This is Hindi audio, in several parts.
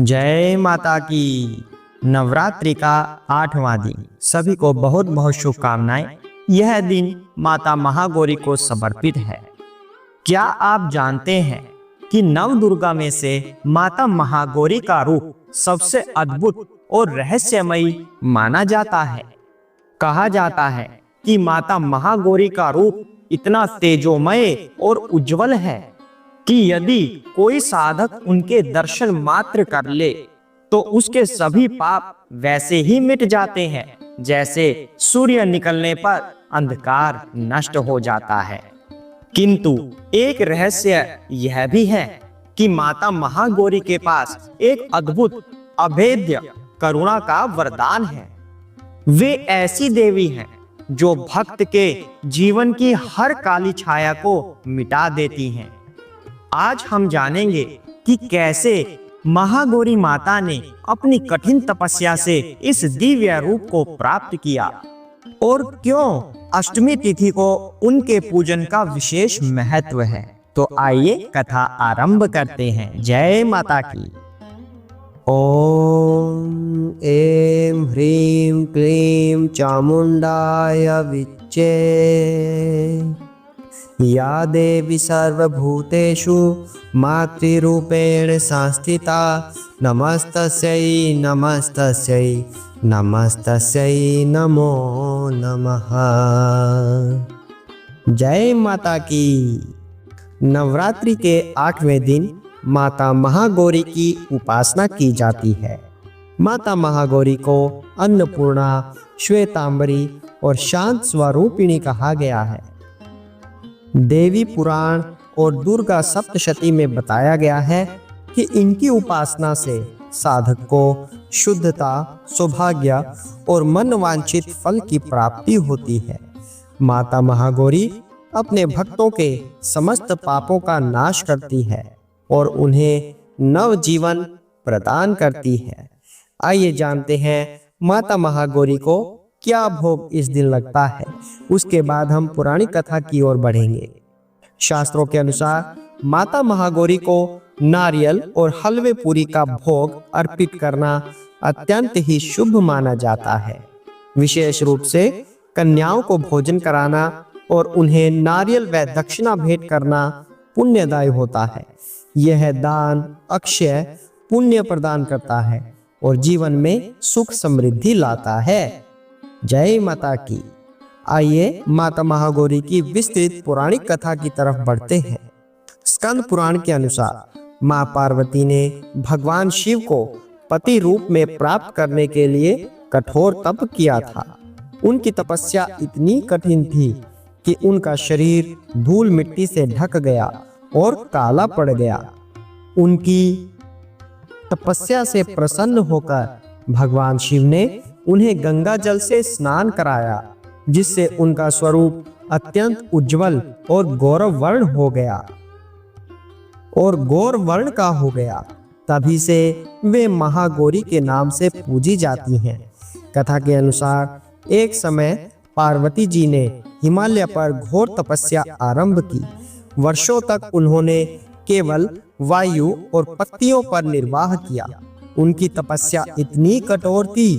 जय माता की। नवरात्रि का 8वां दिन सभी को बहुत बहुत शुभकामनाएं। यह दिन माता महागौरी को समर्पित है। क्या आप जानते हैं कि नव दुर्गा में से माता महागौरी का रूप सबसे अद्भुत और रहस्यमयी माना जाता है। कहा जाता है कि माता महागौरी का रूप इतना तेजोमय और उज्जवल है कि यदि कोई साधक उनके दर्शन मात्र कर ले तो उसके सभी पाप वैसे ही मिट जाते हैं जैसे सूर्य निकलने पर अंधकार नष्ट हो जाता है। किंतु एक रहस्य यह भी है कि माता महागौरी के पास एक अद्भुत अभेद्य करुणा का वरदान है। वे ऐसी देवी हैं जो भक्त के जीवन की हर काली छाया को मिटा देती हैं। आज हम जानेंगे कि कैसे महागौरी माता ने अपनी कठिन तपस्या से इस दिव्य रूप को प्राप्त किया और क्यों अष्टमी तिथि को उनके पूजन का विशेष महत्व है। तो आइए कथा आरंभ करते हैं। जय माता की। ओम ऐं ह्रीं क्लीं चामुंडाय विच्चे या देवी सर्वभूतेषु मातृरूपेण संस्थिता नमस्तस्यै नमस्तस्यै नमस्तस्यै नमो नमः। जय माता की। नवरात्रि के 8वें दिन माता महागौरी की उपासना की जाती है। माता महागौरी को अन्नपूर्णा, श्वेतांबरी और शांत स्वरूपिणी कहा गया है। देवी पुराण और दुर्गा सप्तशती में बताया गया है कि इनकी उपासना से साधक को शुद्धता, सौभाग्य और मनवांछित फल की प्राप्ति होती है। माता महागौरी अपने भक्तों के समस्त पापों का नाश करती है और उन्हें नव जीवन प्रदान करती है। आइए जानते हैं माता महागौरी को क्या भोग इस दिन लगता है। उसके बाद हम पुरानी कथा की ओर बढ़ेंगे। शास्त्रों के अनुसार माता महागौरी को नारियल और हलवे पूरी का भोग अर्पित करना अत्यंत ही शुभ माना जाता है। विशेष रूप से कन्याओं को भोजन कराना और उन्हें नारियल व दक्षिणा भेंट करना पुण्यदायी होता है। यह दान अक्षय पुण्य प्रदान करता है और जीवन में सुख समृद्धि लाता है। जय माता की। आइए माता महागौरी की विस्तृत पौराणिक कथा की तरफ बढ़ते हैं। स्कंद पुराण के अनुसार मां पार्वती ने भगवान शिव को पति रूप में प्राप्त करने के लिए कठोर तप किया था। उनकी तपस्या इतनी कठिन थी कि उनका शरीर धूल मिट्टी से ढक गया और काला पड़ गया। उनकी तपस्या से प्रसन्न होकर भगवान शिव ने उन्हें गंगा जल से स्नान कराया, जिससे उनका स्वरूप अत्यंत उज्जवल और गौरवर्ण का हो गया। तभी से वे महागौरी के नाम से पूजी जाती हैं। कथा के अनुसार एक समय पार्वती जी ने हिमालय पर घोर तपस्या आरंभ की। वर्षों तक उन्होंने केवल वायु और पत्तियों पर निर्वाह किया। उनकी तपस्या इतनी कठोर थी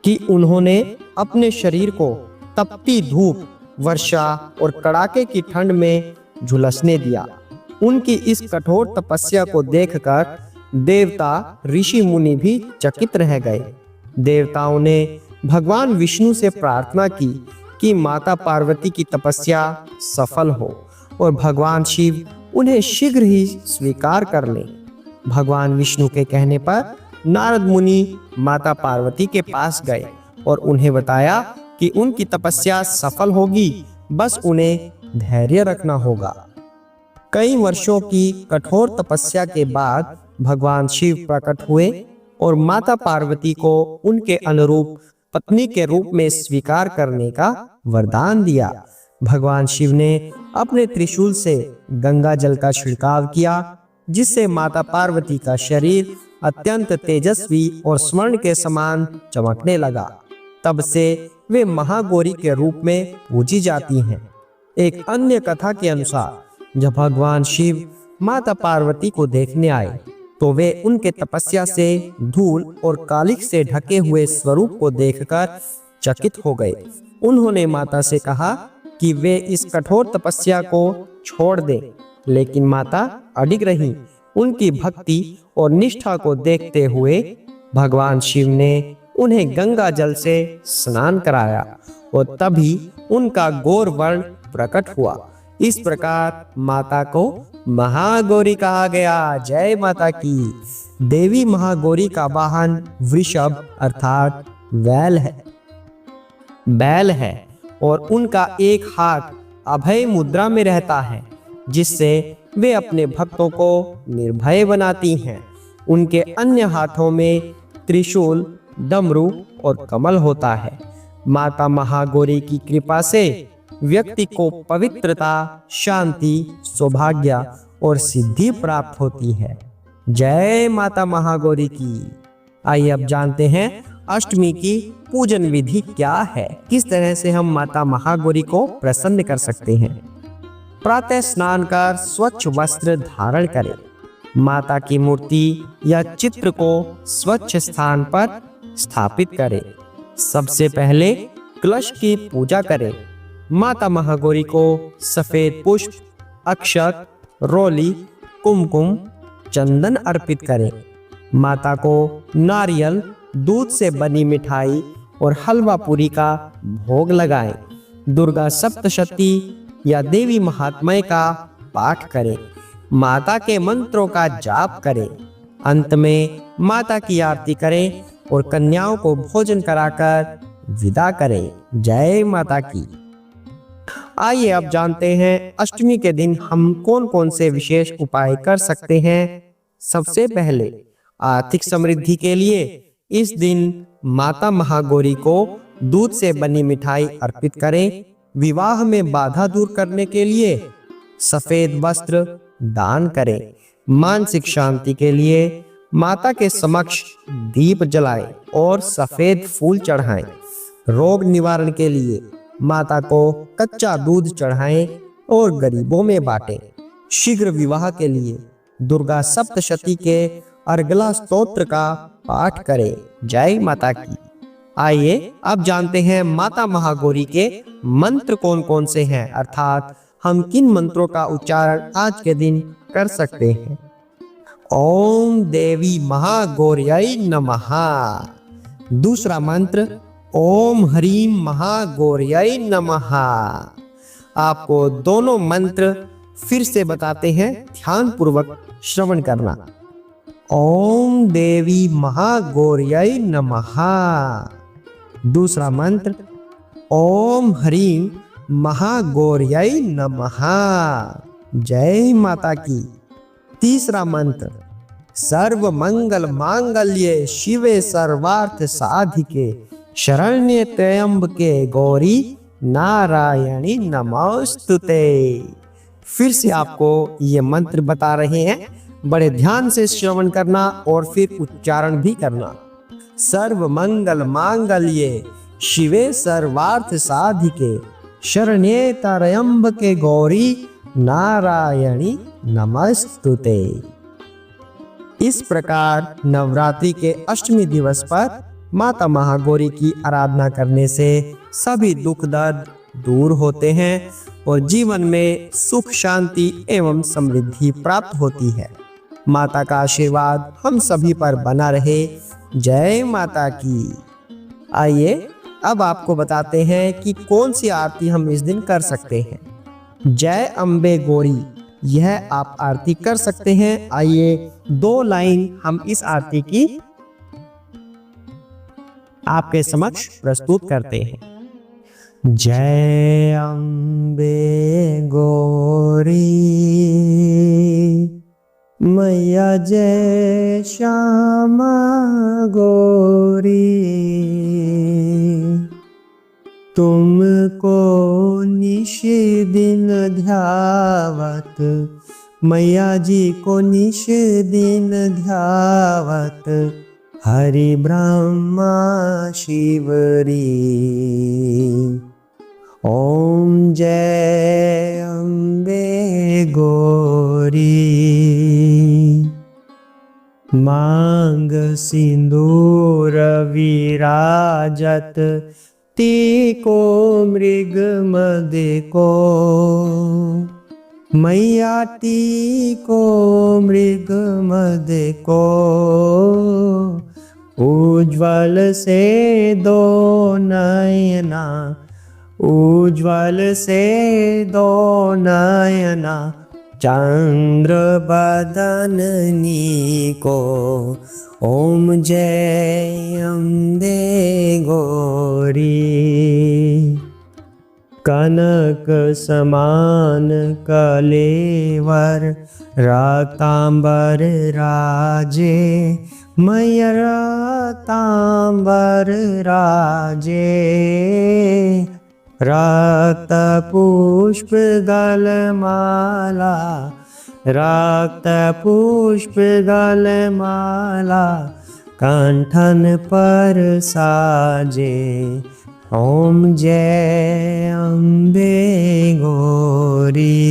कि उन्होंने अपने शरीर को तपती धूप, वर्षा और कड़ाके की ठंड में झुलसने दिया। उनकी इस कठोर तपस्या को देखकर देवता, ऋषि मुनि भी चकित रह गए। देवताओं ने भगवान विष्णु से प्रार्थना की कि माता पार्वती की तपस्या सफल हो और भगवान शिव उन्हें शीघ्र ही स्वीकार कर लें। भगवान विष्णु के कहने पर नारद मुनि माता पार्वती के पास गए और उन्हें बताया कि उनकी तपस्या सफल होगी, बस उन्हें धैर्य रखना होगा। कई वर्षों की कठोर तपस्या के बाद भगवान शिव प्रकट हुए और माता पार्वती को उनके अनुरूप पत्नी के रूप में स्वीकार करने का वरदान दिया। भगवान शिव ने अपने त्रिशूल से गंगा जल का छिड़काव किया, जिससे माता पार्वती का शरीर अत्यंत तेजस्वी और स्वर्ण के समान चमकने लगा। तब से वे महागौरी के रूप में पूजी जाती हैं। एक अन्य कथा के अनुसार जब भगवान शिव माता पार्वती को देखने आए तो वे उनके तपस्या से धूल और कालिख से ढके हुए स्वरूप को देखकर चकित हो गए। उन्होंने माता से कहा कि वे इस कठोर तपस्या को छोड़ दें, लेकिन माता अडिग रहीं। उनकी भक्ति और निष्ठा को देखते हुए भगवान शिव ने उन्हें गंगा जल से स्नान कराया और तभी उनका गौर वर्ण प्रकट हुआ। इस प्रकार माता को महागौरी कहा गया। जय माता की। देवी महागौरी का वाहन वृषभ अर्थात बैल है और उनका एक हाथ अभय मुद्रा में रहता है, जिससे वे अपने भक्तों को निर्भय बनाती हैं। उनके अन्य हाथों में त्रिशूल, डमरू और कमल होता है। माता महागौरी की कृपा से व्यक्ति को पवित्रता, शांति, सौभाग्य और सिद्धि प्राप्त होती है। जय माता महागौरी की। आइए अब जानते हैं अष्टमी की पूजन विधि क्या है, किस तरह से हम माता महागौरी को प्रसन्न कर सकते हैं। प्रातः स्नान कर स्वच्छ वस्त्र धारण करें। माता की मूर्ति या चित्र को स्वच्छ स्थान पर स्थापित करें। सबसे पहले कलश की पूजा करें। माता महागौरी को सफेद पुष्प, अक्षत, रोली, कुमकुम, चंदन अर्पित करें। माता को नारियल, दूध से बनी मिठाई और हलवा पूरी का भोग लगाएं। दुर्गा सप्तशती या देवी महात्म्य का पाठ करें। माता के मंत्रों का जाप करें। अंत में माता की आरती करें और कन्याओं को भोजन कराकर विदा करें। जय माता की। आइए अब जानते हैं अष्टमी के दिन हम कौन कौन से विशेष उपाय कर सकते हैं। सबसे पहले आर्थिक समृद्धि के लिए इस दिन माता महागौरी को दूध से बनी मिठाई अर्पित करें। विवाह में बाधा दूर करने के लिए सफेद वस्त्र दान करें। मानसिक शांति के लिए माता के समक्ष दीप जलाएं और सफेद फूल चढ़ाएं। रोग निवारण के लिए माता को कच्चा दूध चढ़ाएं और गरीबों में बांटें। शीघ्र विवाह के लिए दुर्गा सप्तशती के अर्गला स्तोत्र का पाठ करें। जय माता की। आइए अब जानते हैं माता महागौरी के मंत्र कौन कौन से हैं, अर्थात हम किन मंत्रों का उच्चारण आज के दिन कर सकते हैं। ओम देवी महागौर्यै नमः। दूसरा मंत्र ओम ह्रीं महागौर्यै नमः। आपको दोनों मंत्र फिर से बताते हैं, ध्यान पूर्वक श्रवण करना। ओम देवी महागौर्यै नमः। दूसरा मंत्र ओम ह्रीं महागौर्यै नमः। जय माता की। तीसरा मंत्र सर्व मंगल मांगल्ये शिवे सर्वार्थ साधिके शरण्ये त्र्यंबके गौरी नारायणी नमोस्तुते। फिर से आपको ये मंत्र बता रहे हैं, बड़े ध्यान से श्रवण करना और फिर उच्चारण भी करना। सर्व मंगल मांगल्ये शिवे सर्वार्थ साधिके शरण्ये त्र्यंबके गौरी नारायणी नमस्तुते। इस प्रकार नवरात्रि के अष्टमी दिवस पर माता महागौरी की आराधना करने से सभी दुख दर्द दूर होते हैं और जीवन में सुख, शांति एवं समृद्धि प्राप्त होती है। माता का आशीर्वाद हम सभी पर बना रहे। जय माता की। आइए अब आपको बताते हैं कि कौन सी आरती हम इस दिन कर सकते हैं। जय अम्बे गौरी, यह आप आरती कर सकते हैं। आइए 2 लाइन हम इस आरती की आपके समक्ष प्रस्तुत करते हैं। जय अम्बे गौरी मैया, जय श्यामा गौरी, तुमको निश दिन ध्यावत, मैया जी को निश दिन ध्यावत, हरि ब्रह्मा शिवरी। ओम जय अम्बे गौरी। मांग सिंदूर विराजत तीको मृग मद को। मैया टीको मृग मद को। उज्ज्वल से दो नयना, उज्ज्वल से दो नयना, चंद्र बदननी को। ओम जय अम्बे गौरी। कनक समान कलेवर रक्तांबर राजे। मैया रक्तांबर राजे। रक्त पुष्प गलमाला, रक्त पुष्प गलमाला, कंठन पर साजे। ओम जय अम्बे गौरी।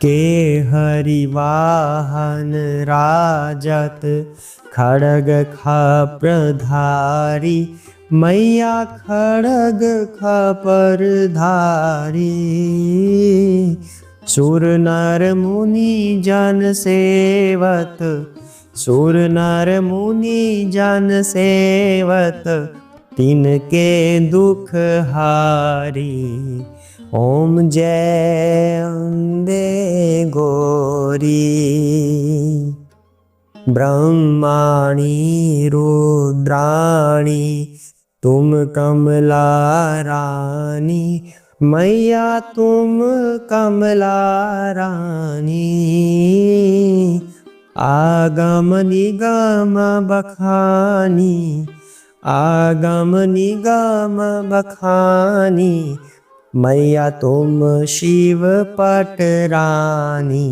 के हरिवाहन राजत खड़ग खप्रधारी। मैया खड़ग खपर धारी। सुर नर मुनि जन सेवत, सुर नर मुनि जन सेवत, तिनके दुख हारी। ओम जय अम्बे गौरी। ब्रह्माणी रुद्राणी तुम कमला रानी। मैया तुम कमला रानी। आगम निगम बखानी, आगम निगम बखानी। मैया तुम शिव पटरानी।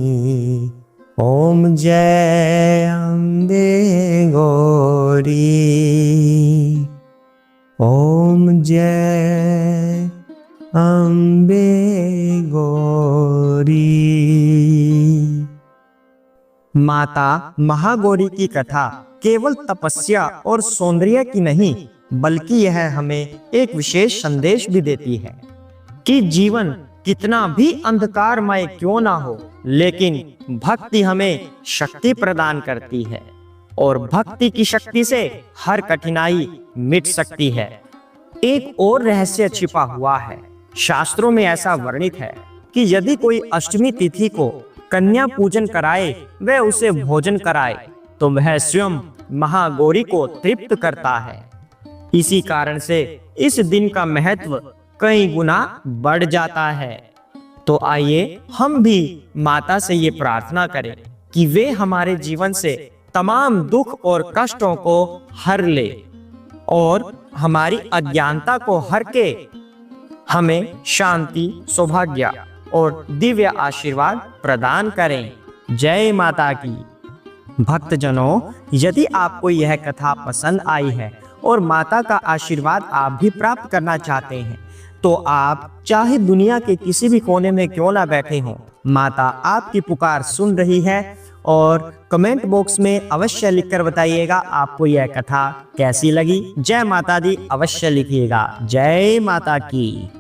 ओम जय अम्बे गौरी। ओम जय अम्बे गौरी। माता महागौरी की कथा केवल तपस्या और सौंदर्य की नहीं, बल्कि यह हमें एक विशेष संदेश भी देती है कि जीवन कितना भी अंधकारमय क्यों ना हो, लेकिन भक्ति हमें शक्ति प्रदान करती है और भक्ति की शक्ति से हर कठिनाई मिट सकती है। एक और रहस्य छिपा हुआ है। शास्त्रों में ऐसा वर्णित है कि यदि कोई अष्टमी तिथि को कन्या पूजन कराए व उसे भोजन कराए तो वह स्वयं महागौरी को तृप्त करता है। इसी कारण से इस दिन का महत्व कई गुना बढ़ जाता है। तो आइए हम भी माता से ये प्रार्थना करें कि वे हमारे जीवन से तमाम दुख और कष्टों को हर ले और हमारी अज्ञानता को हर के हमें शांति, सौभाग्य और दिव्य आशीर्वाद प्रदान करें। जय माता की। भक्तजनों, यदि आपको यह कथा पसंद आई है और माता का आशीर्वाद आप भी प्राप्त करना चाहते हैं तो आप चाहे दुनिया के किसी भी कोने में क्यों ना बैठे हों, माता आपकी पुकार सुन रही है। और कमेंट बॉक्स में अवश्य लिखकर बताइएगा आपको यह कथा कैसी लगी। जय माता दी अवश्य लिखिएगा। जय माता की।